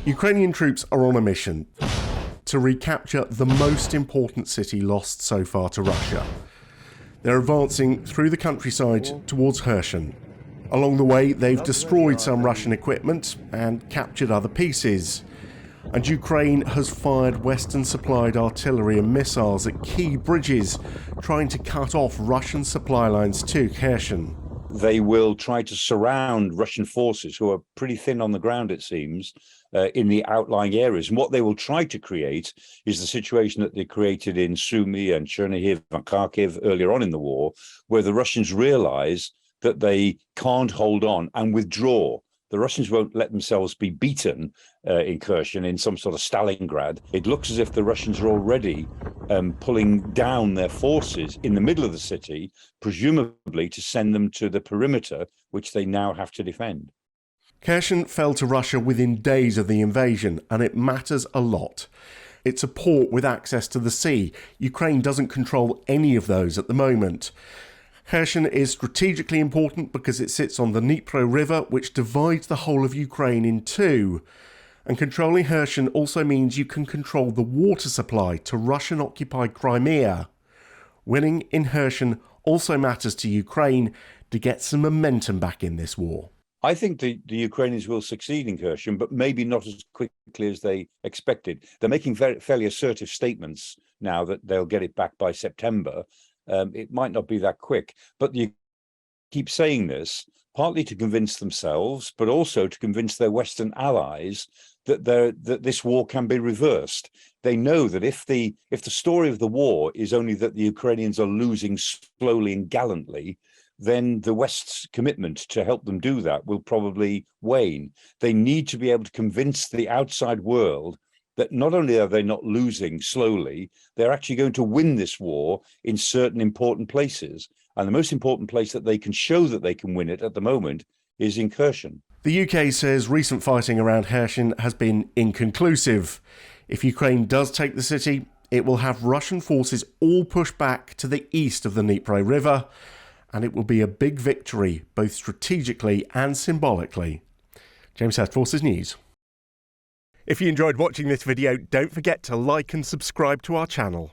Ukrainian troops are on a mission to recapture the most important city lost so far to Russia. They're advancing through the countryside towards Kherson. Along the way, they've destroyed some Russian equipment and captured other pieces. And Ukraine has fired Western-supplied artillery and missiles at key bridges, trying to cut off Russian supply lines to Kherson. They will try to surround Russian forces, who are pretty thin on the ground, it seems, in the outlying areas. And what they will try to create is the situation that they created in Sumy and Chernihiv and Kharkiv earlier on in the war, where the Russians realize that they can't hold on and withdraw. The Russians won't let themselves be beaten in Kherson, in some sort of Stalingrad. It looks as if the Russians are already pulling down their forces in the middle of the city, presumably to send them to the perimeter, which they now have to defend. Kherson fell to Russia within days of the invasion, and it matters a lot. It's a port with access to the sea. Ukraine doesn't control any of those at the moment. Kherson is strategically important because it sits on the Dnipro River, which divides the whole of Ukraine in two. And controlling Kherson also means you can control the water supply to Russian-occupied Crimea. Winning in Kherson also matters to Ukraine to get some momentum back in this war. I think the Ukrainians will succeed in Kherson, but maybe not as quickly as they expected. They're making fairly assertive statements now that they'll get it back by September. It might not be that quick, but you keep saying this partly to convince themselves, but also to convince their Western allies that this war can be reversed. They know that if the story of the war is only that the Ukrainians are losing slowly and gallantly, then the West's commitment to help them do that will probably wane. They need to be able to convince the outside world that not only are they not losing slowly, they're actually going to win this war in certain important places. And the most important place that they can show that they can win it at the moment is in Kherson. The UK says recent fighting around Kherson has been inconclusive. If Ukraine does take the city, it will have Russian forces all pushed back to the east of the Dnipro River, and it will be a big victory, both strategically and symbolically. James Hurst, Forces News. If you enjoyed watching this video, don't forget to like and subscribe to our channel.